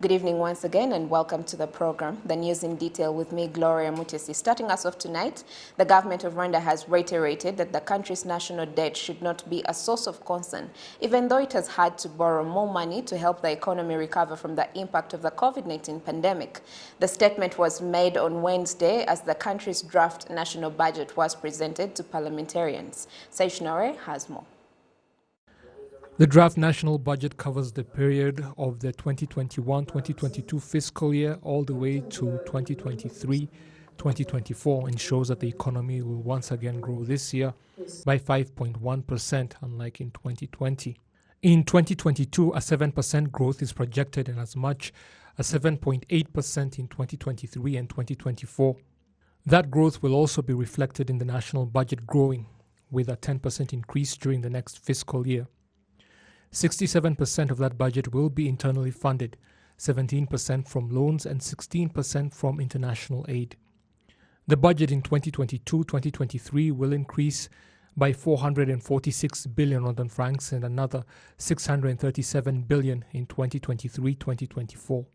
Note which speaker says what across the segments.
Speaker 1: Good evening once again and welcome to the program. The news in detail with me, Gloria Mutesi. Starting us off tonight, the government of Rwanda has reiterated that the country's national debt should not be a source of concern, even though it has had to borrow more money to help the economy recover from the impact of the COVID-19 pandemic. The statement was made on Wednesday as the country's draft national budget was presented to parliamentarians. Saishnore has more.
Speaker 2: The draft national budget covers the period of the 2021-2022 fiscal year all the way to 2023-2024 and shows that the economy will once again grow this year by 5.1%, unlike in 2020. In 2022, a 7% growth is projected and as much as 7.8% in 2023 and 2024. That growth will also be reflected in the national budget growing, with a 10% increase during the next fiscal year. 67% of that budget will be internally funded, 17% from loans and 16% from international aid. The budget in 2022-2023 will increase by 446 billion Rwandan francs and another 637 billion in 2023-2024.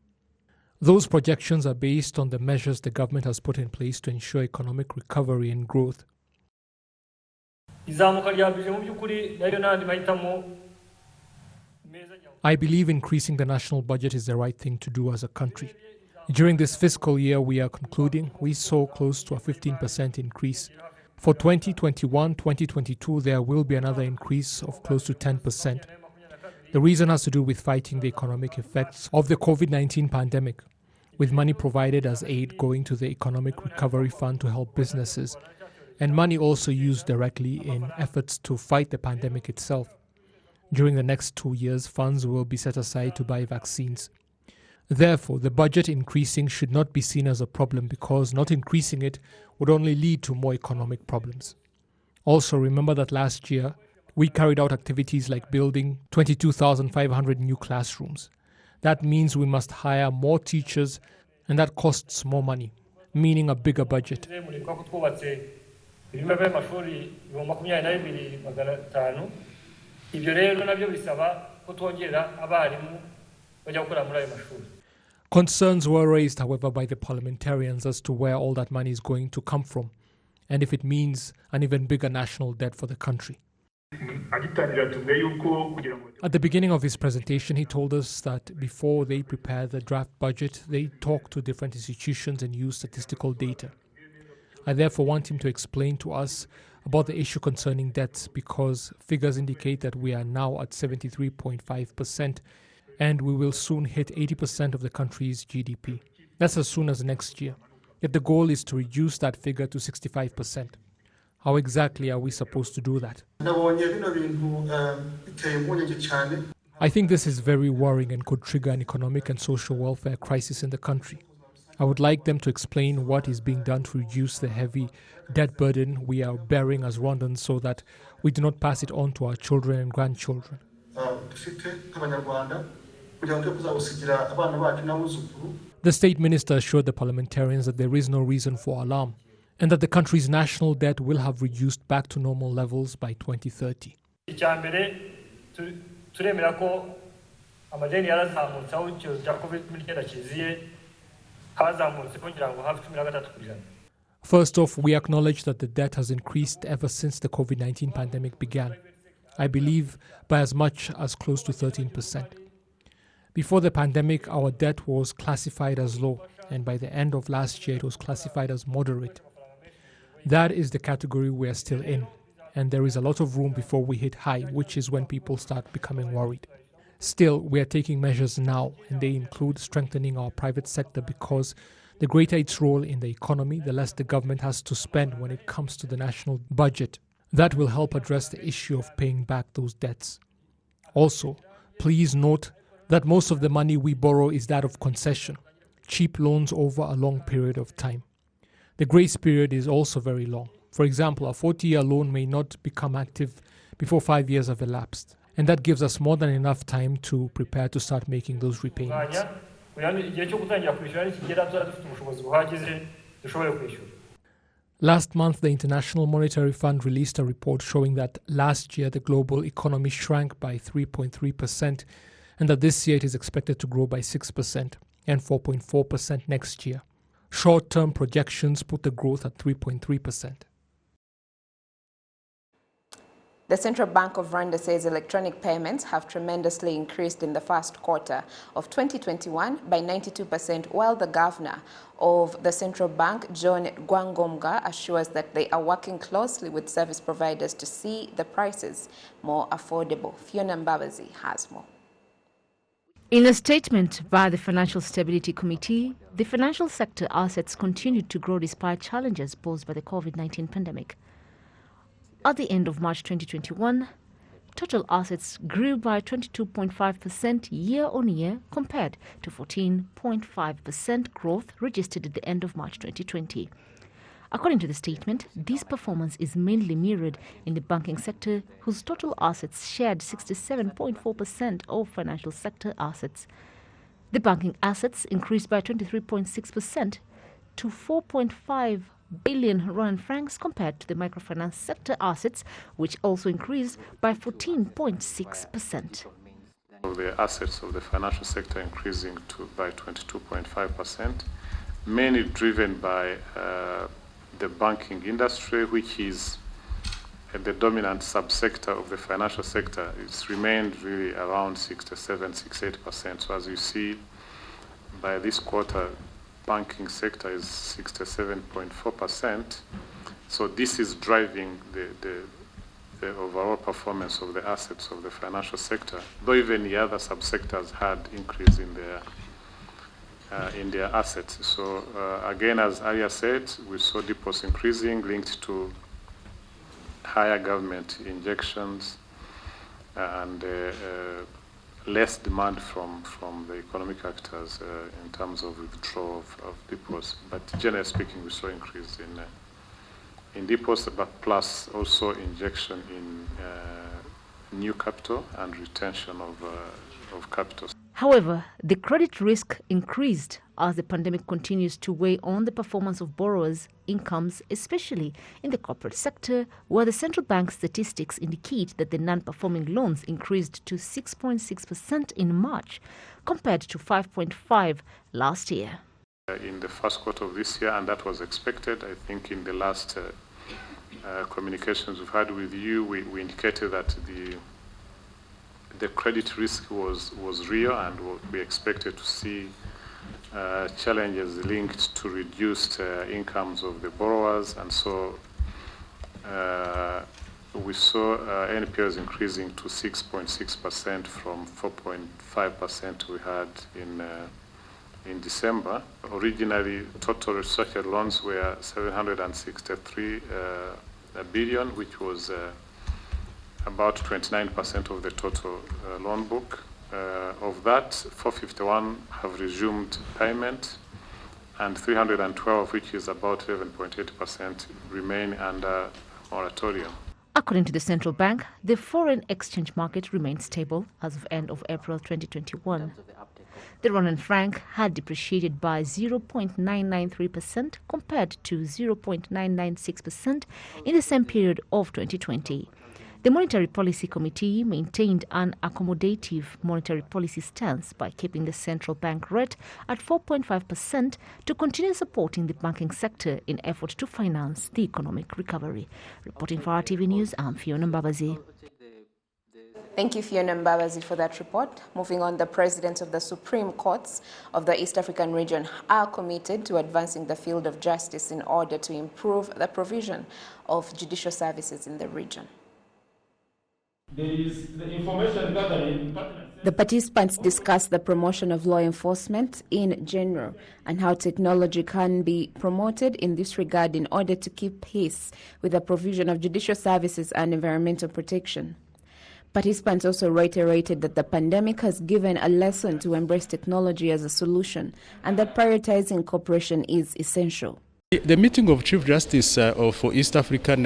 Speaker 2: Those projections are based on the measures the government has put in place to ensure economic recovery and growth. I believe increasing the national budget is the right thing to do as a country. During this fiscal year we are concluding, we saw close to a 15% increase. For 2021-2022, there will be another increase of close to 10%. The reason has to do with fighting the economic effects of the COVID-19 pandemic, with money provided as aid going to the Economic Recovery Fund to help businesses, and money also used directly in efforts to fight the pandemic itself. During the next 2 years, funds will be set aside to buy vaccines. Therefore, the budget increasing should not be seen as a problem because not increasing it would only lead to more economic problems. Also, remember that last year, we carried out activities like building 22,500 new classrooms. That means we must hire more teachers, and that costs more money, meaning a bigger budget. Concerns were raised, however, by the parliamentarians as to where all that money is going to come from and if it means an even bigger national debt for the country. At the beginning of his presentation, he told us that before they prepare the draft budget, they talk to different institutions and use statistical data. I therefore want him to explain to us about the issue concerning debts because figures indicate that we are now at 73.5% and we will soon hit 80% of the country's GDP. That's as soon as next year. Yet the goal is to reduce that figure to 65%. How exactly are we supposed to do that? I think this is very worrying and could trigger an economic and social welfare crisis in the country. I would like them to explain what is being done to reduce the heavy debt burden we are bearing as Rwandans so that we do not pass it on to our children and grandchildren. The state minister assured the parliamentarians that there is no reason for alarm and that the country's national debt will have reduced back to normal levels by 2030. First off, we acknowledge that the debt has increased ever since the COVID-19 pandemic began. I believe by as much as close to 13%. Before the pandemic, our debt was classified as low, and by the end of last year, it was classified as moderate. That is the category we are still in, and there is a lot of room before we hit high, which is when people start becoming worried. Still, we are taking measures now, and they include strengthening our private sector because the greater its role in the economy, the less the government has to spend when it comes to the national budget. That will help address the issue of paying back those debts. Also, please note that most of the money we borrow is that of concession, cheap loans over a long period of time. The grace period is also very long. For example, a 40-year loan may not become active before 5 years have elapsed. And that gives us more than enough time to prepare to start making those repayments. Last month, the International Monetary Fund released a report showing that last year the global economy shrank by 3.3% and that this year it is expected to grow by 6% and 4.4% next year. Short-term projections put the growth at 3.3%.
Speaker 1: The Central Bank of Rwanda says electronic payments have tremendously increased in the first quarter of 2021 by 92%, while the governor of the central bank, John Rwangobwa, assures that they are working closely with service providers to see the prices more affordable. Fiona Mbabazi has more.
Speaker 3: In a statement by the Financial Stability Committee, the financial sector assets continued to grow despite challenges posed by the COVID-19 pandemic. At the end of March 2021, total assets grew by 22.5% year-on-year compared to 14.5% growth registered at the end of March 2020. According to the statement, this performance is mainly mirrored in the banking sector, whose total assets shared 67.4% of financial sector assets. The banking assets increased by 23.6% to 4.5 billion Rwand francs compared to the microfinance sector assets, which also increased by 14.6%.
Speaker 4: The assets of the financial sector increasing by 22.5%, mainly driven by the banking industry, which is the dominant subsector of the financial sector. It's remained really around 67-68%. So as you see, by this quarter, banking sector is 67.4%. So this is driving the overall performance of the assets of the financial sector, though even the other subsectors had increase in their assets. So again, as Arya said, we saw deposits increasing linked to higher government injections and less demand from the economic actors in terms of withdrawal of deposits. But generally speaking, we saw increase in deposits, but plus also injection in new capital and retention of capital.
Speaker 3: However, the credit risk increased as the pandemic continues to weigh on the performance of borrowers' incomes, especially in the corporate sector, where the central bank statistics indicate that the non-performing loans increased to 6.6% in March, compared to 5.5% last year.
Speaker 4: In the first quarter of this year, and that was expected. I think in the last communications we've had with you, we indicated that the credit risk was real, and we expected to see challenges linked to reduced incomes of the borrowers, and so we saw NPLs increasing to 6.6% from 4.5% we had in December. Originally, total restructured loans were 763 billion, which was about 29% of the total loan book. Of that, 451 have resumed payment, and 312, which is about 11.8%, remain under moratorium.
Speaker 3: According to the central bank, the foreign exchange market remained stable as of end of April 2021. The Rwandan franc had depreciated by 0.993% compared to 0.996% in the same period of 2020. The Monetary Policy Committee maintained an accommodative monetary policy stance by keeping the central bank rate at 4.5% to continue supporting the banking sector in effort to finance the economic recovery. Reporting for RTV News, I'm Fiona Mbabazi.
Speaker 1: Thank you, Fiona Mbabazi, for that report. Moving on, the presidents of the Supreme Courts of the East African region are committed to advancing the field of justice in order to improve the provision of judicial services in the region.
Speaker 5: There is the information gathering.
Speaker 1: The participants discussed the promotion of law enforcement in general and how technology can be promoted in this regard in order to keep pace with the provision of judicial services and environmental protection. Participants also reiterated that the pandemic has given a lesson to embrace technology as a solution and that prioritizing cooperation is essential.
Speaker 6: The meeting of Chief Justice for East African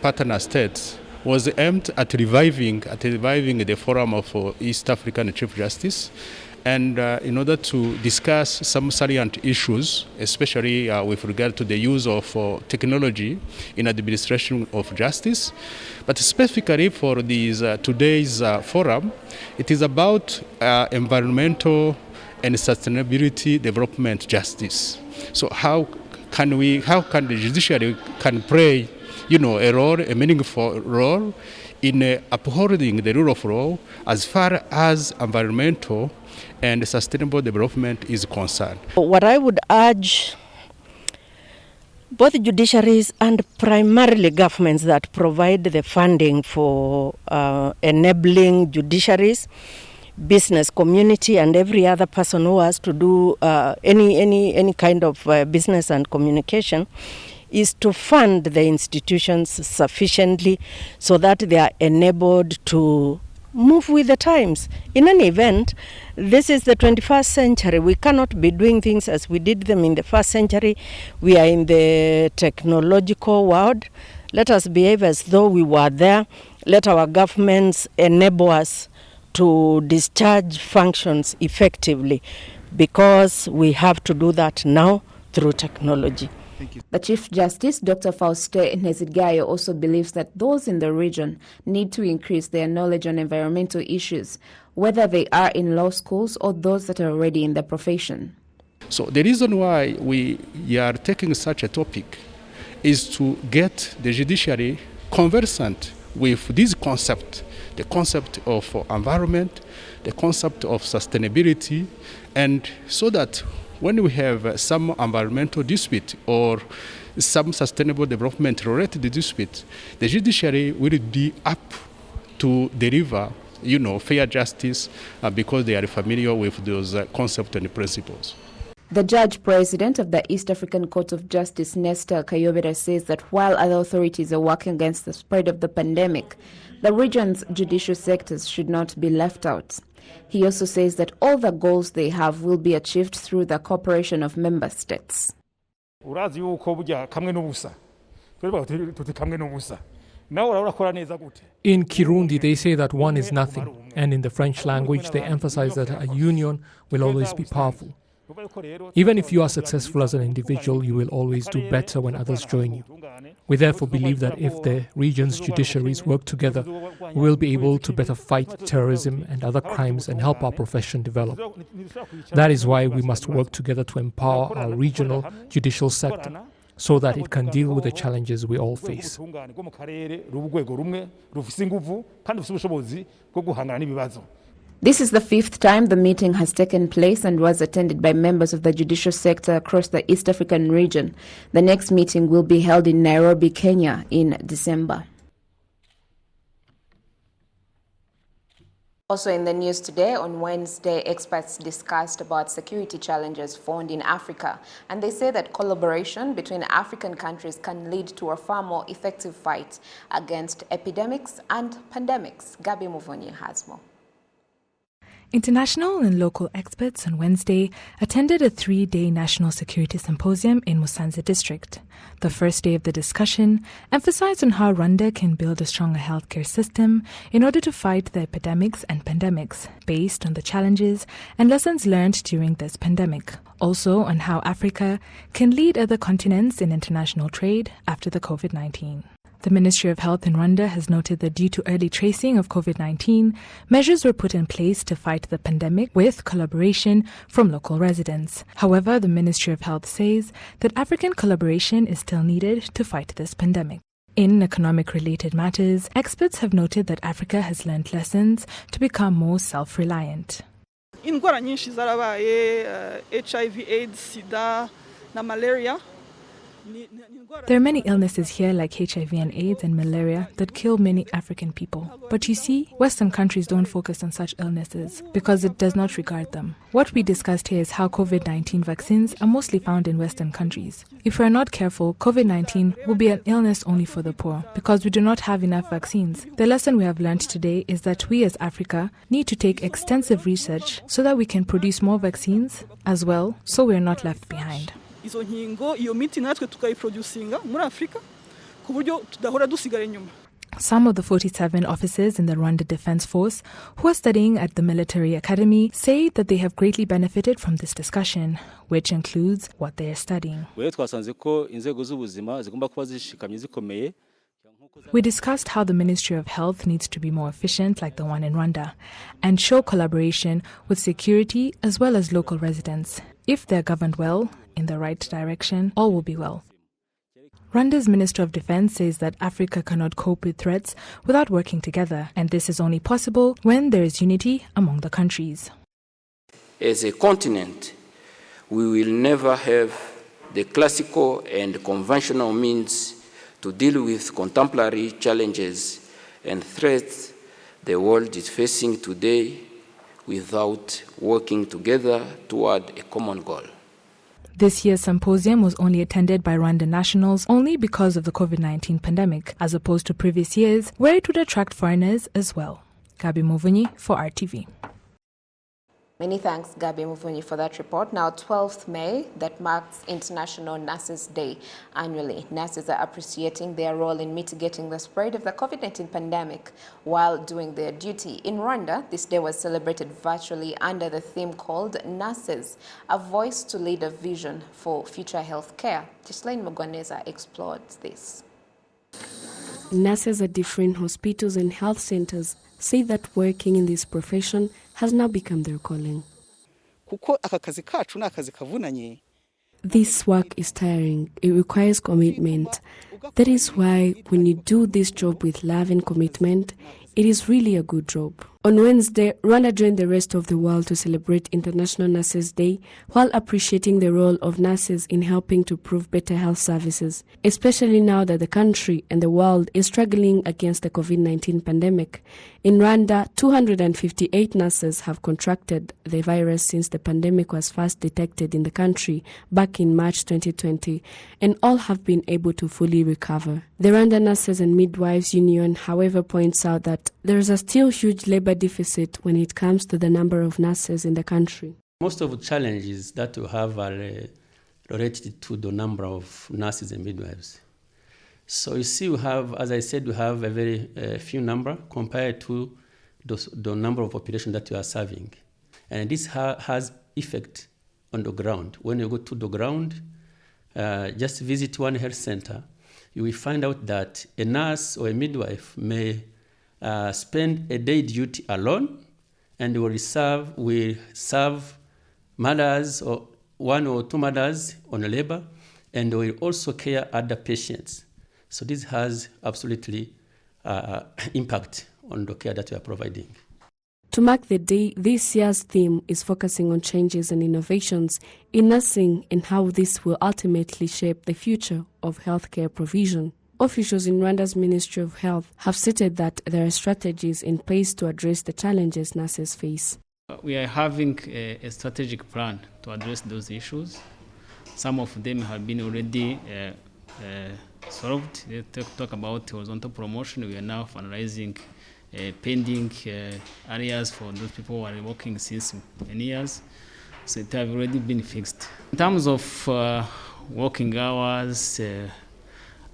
Speaker 6: partner states was aimed at reviving the forum of East African Chief Justice and in order to discuss some salient issues, especially with regard to the use of technology in administration of justice. But specifically for today's forum, it is about environmental and sustainability development justice. So how can the judiciary can play, a meaningful role in upholding the rule of law as far as environmental and sustainable development is concerned.
Speaker 7: What I would urge both judiciaries and primarily governments that provide the funding for enabling judiciaries, business community, and every other person who has to do any kind of business and communication, is to fund the institutions sufficiently so that they are enabled to move with the times. In any event, this is the 21st century. We cannot be doing things as we did them in the first century. We are in the technological world. Let us behave as though we were there. Let our governments enable us to discharge functions effectively, because we have to do that now through technology.
Speaker 1: The Chief Justice, Dr. Fauste Nteziryayo, also believes that those in the region need to increase their knowledge on environmental issues, whether they are in law schools or those that are already in the profession.
Speaker 6: So the reason why we are taking such a topic is to get the judiciary conversant with this concept, the concept of environment, the concept of sustainability, and so that when we have some environmental dispute or some sustainable development related dispute, the judiciary will be up to deliver, fair justice because they are familiar with those concepts and principles.
Speaker 1: The judge president of the East African Court of Justice, Nestor Kayobera, says that while other authorities are working against the spread of the pandemic, the region's judicial sectors should not be left out. He also says that all the goals they have will be achieved through the cooperation of member states.
Speaker 5: In
Speaker 2: Kirundi, they say that one is nothing, and in the French language, they emphasize that a union will always be powerful. Even if you are successful as an individual, you will always do better when others join you. We therefore believe that if the region's judiciaries work together, we will be able to better fight terrorism and other crimes and help our profession develop. That is why we must work together to empower our regional judicial sector so that it can deal with the challenges we all face.
Speaker 1: This is the fifth time the meeting has taken place and was attended by members of the judicial sector across the East African region. The next meeting will be held in Nairobi, Kenya in December. Also in the news today, on Wednesday, experts discussed about security challenges found in Africa, and they say that collaboration between African countries can lead to a far more effective fight against epidemics and pandemics. Gabi Muvonyi has more.
Speaker 8: International and local experts on Wednesday attended a 3-day national security symposium in Musanze district. The first day of the discussion emphasized on how Rwanda can build a stronger healthcare system in order to fight the epidemics and pandemics based on the challenges and lessons learned during this pandemic. Also on how Africa can lead other continents in international trade after the COVID-19. The Ministry of Health in Rwanda has noted that due to early tracing of COVID-19, measures were put in place to fight the pandemic with collaboration from local residents. However, the Ministry of Health says that African collaboration is still needed to fight this pandemic. In economic-related matters, experts have noted that Africa has learned lessons to become more self-reliant.
Speaker 9: Indwara nyinshi zarabaye, HIV, AIDS, SIDA, na malaria.
Speaker 8: There are many illnesses here like HIV and AIDS and malaria that kill many African people. But you see, Western countries don't focus on such illnesses because it does not regard them. What we discussed here is how COVID-19 vaccines are mostly found in Western countries. If we are not careful, COVID-19 will be an illness only for the poor because we do not have enough vaccines. The lesson we have learned today is that we as Africa need to take extensive research so that we can produce more vaccines as well, so we are not left behind.
Speaker 9: Izo nkingo iyo miti natwe tukayiproducinga muri Afrika ku buryo tudahora dusigara inyuma.
Speaker 8: Some of the 47 officers in the Rwanda Defense Force who are studying at the military academy say that they have greatly benefited from this discussion, which includes what they are studying. We discussed how the Ministry of Health needs to be more efficient, like the one in Rwanda, and show collaboration with security as well as local residents. If they're governed well, in the right direction, all will be well. Rwanda's Minister of Defense says that Africa cannot cope with threats without working together, and this is only possible when there is unity among the countries.
Speaker 10: As a continent, we will never have the classical and conventional means to deal with contemporary challenges and threats the world is facing today without working together toward a common goal.
Speaker 8: This year's symposium was only attended by Rwandan nationals only because of the COVID-19 pandemic, as opposed to previous years where it would attract foreigners as well. Gabi Muvunyi for RTV.
Speaker 1: Many thanks, Gabi Muvunyi, for that report. Now, 12th May, that marks International Nurses Day. Annually, nurses are appreciating their role in mitigating the spread of the COVID-19 pandemic while doing their duty. In Rwanda, this day was celebrated virtually under the theme called Nurses, a voice to lead a vision for future health care. Ghislaine Mugwaneza explored this.
Speaker 11: Nurses at different hospitals and health centers say that working in this profession has now become their calling. This work is tiring. It requires commitment. That is why when you do this job with love and commitment, it is really a good job. On Wednesday, Rwanda joined the rest of the world to celebrate International Nurses Day while appreciating the role of nurses in helping to prove better health services, especially now that the country and the world is struggling against the COVID-19 pandemic. In Rwanda, 258 nurses have contracted the virus since the pandemic was first detected in the country back in March 2020, and all have been able to fully recover. The Rwanda Nurses and Midwives Union, however, points out that there is a still huge labor deficit when it comes to the number of nurses in the country.
Speaker 12: Most of the challenges that we have are related to the number of nurses and midwives. So you see, we have, as I said, we have a very few number compared to the number of population that we are serving. And this has effect on the ground. When you go to the ground, just visit one health center, you will find out that a nurse or a midwife may spend a day duty alone and will serve mothers or one or two mothers on labor, and will also care other patients. So this has absolutely impact on the care that we are providing.
Speaker 11: To mark the day, this year's theme is focusing on changes and innovations in nursing and how this will ultimately shape the future of healthcare provision. Officials in Rwanda's Ministry of Health have stated that there are strategies in place to address the challenges nurses face.
Speaker 13: We are having a strategic plan to address those issues. Some of them have been already solved. They talk about horizontal promotion. We are now finalizing pending areas for those people who are working since many years. So it has already been fixed. In terms of working hours,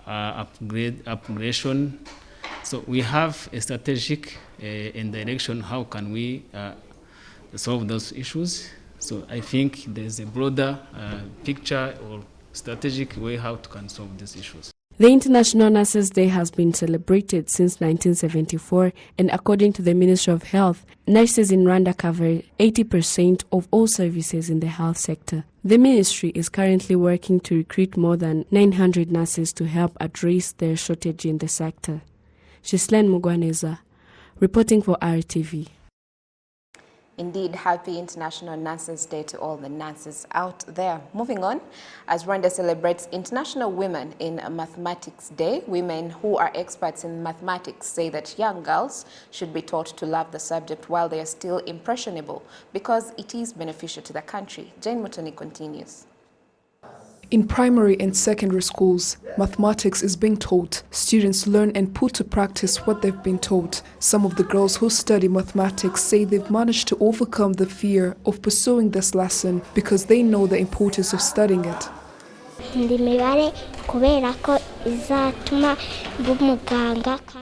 Speaker 13: upgradation, so we have a strategic in direction how can we solve those issues. So I think there's a broader picture or strategic way how to can solve these issues.
Speaker 11: The International Nurses Day has been celebrated since 1974, and according to the Ministry of Health, nurses in Rwanda cover 80% of all services in the health sector. The ministry is currently working to recruit more than 900 nurses to help address their shortage in the sector. Ghislaine Mugwaneza, reporting for RTV.
Speaker 1: Indeed, happy International Nurses Day to all the nurses out there. Moving on, as Rwanda celebrates International Women in Mathematics Day, women who are experts in mathematics say that young girls should be taught to love the subject while they are still impressionable because it is beneficial to the country. Jane Mutoni continues.
Speaker 14: In primary and secondary schools, mathematics is being taught. Students learn and put to practice what they've been taught. Some of the girls who study mathematics say they've managed to overcome the fear of pursuing this lesson because they know the importance of studying it.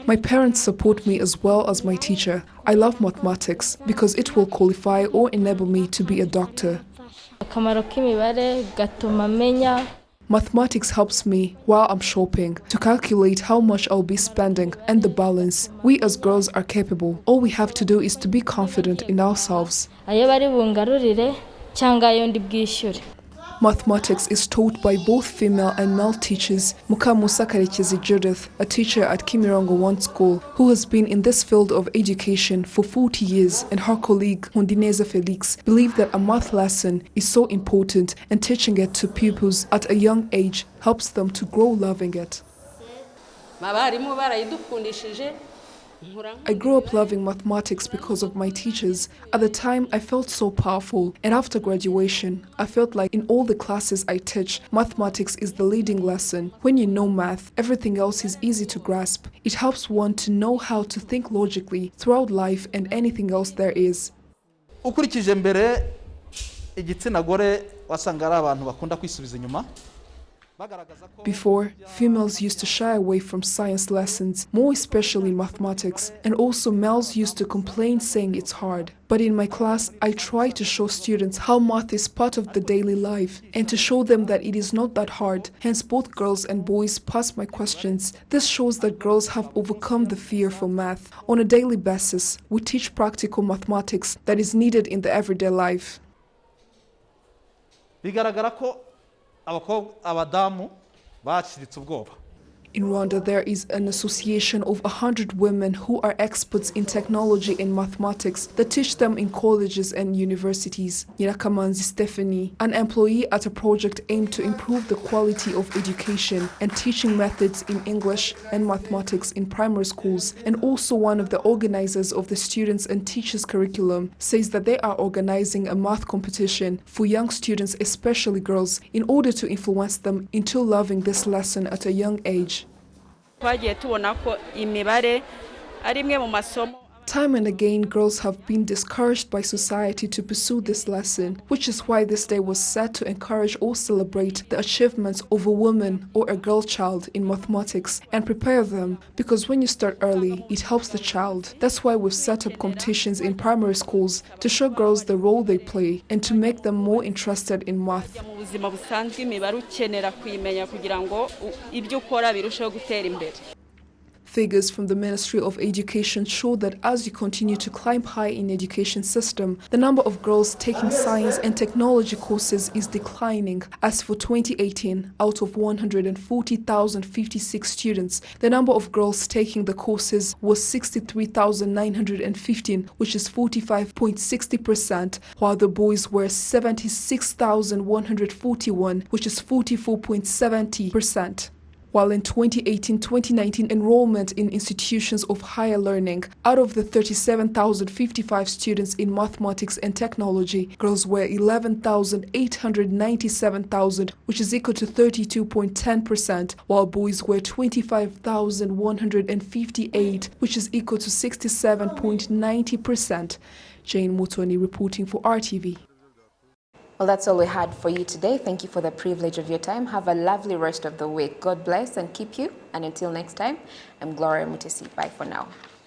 Speaker 14: My parents support me as well as my teacher. I love mathematics because it will qualify or enable me to be a doctor. Mathematics helps me while I'm shopping to calculate how much I'll be spending and the balance. We as girls are capable. All we have to do is to be confident in ourselves. Mathematics is taught by both female and male teachers. Mukamusa Karekezi Judith, a teacher at Kimirongo 1 school, who has been in this field of education for 40 years, and her colleague Hundineza Felix believe that a math lesson is so important, and teaching it to pupils at a young age helps them to grow loving it. I grew up loving mathematics because of my teachers. At the time, I felt so powerful, and after graduation, I felt like in all the classes I teach, mathematics is the leading lesson. When you know math, everything else is easy to grasp. It helps one to know how to think logically throughout life and anything else there is.
Speaker 15: Ukurikije mbere igitsina gore wasanga ari abantu bakunda kwisubiza inyuma.
Speaker 14: Before, females used to shy away from science lessons, more especially mathematics, and also males used to complain saying it's hard. But in my class, I try to show students how math is part of the daily life and to show them that it is not that hard. Hence, both girls and boys pass my questions. This shows that girls have overcome the fear for math. On a daily basis, we teach practical mathematics that is needed in the everyday life. In Rwanda, there is an association of 100 women who are experts in technology and mathematics that teach them in colleges and universities. Nyirakamanzi Stephanie, an employee at a project aimed to improve the quality of education and teaching methods in English and mathematics in primary schools, and also one of the organizers of the students and teachers curriculum, says that they are organizing a math competition for young students, especially girls, in order to influence them into loving this lesson at a young age. Time and again, girls have been discouraged by society to pursue this lesson, which is why this day was set to encourage or celebrate the achievements of a woman or a girl child in mathematics and prepare them, because when you start early, it helps the child. That's why we've set up competitions in primary schools to show girls the role they play and to make them more interested in math. Figures from the Ministry of Education show that as you continue to climb high in the education system, the number of girls taking science and technology courses is declining. As for 2018, out of 140,056 students, the number of girls taking the courses was 63,915, which is 45.60%, while the boys were 76,141, which is 44.70%. While in 2018-2019 enrollment in institutions of higher learning, out of the 37,055 students in mathematics and technology, girls were 11,897,000, which is equal to 32.10%, while boys were 25,158, which is equal to 67.90%. Jane Mutoni reporting for RTV.
Speaker 1: Well, that's all we had for you today. Thank you for the privilege of your time. Have a lovely rest of the week. God bless and keep you. And until next time, I'm Gloria Mutesi. Bye for now.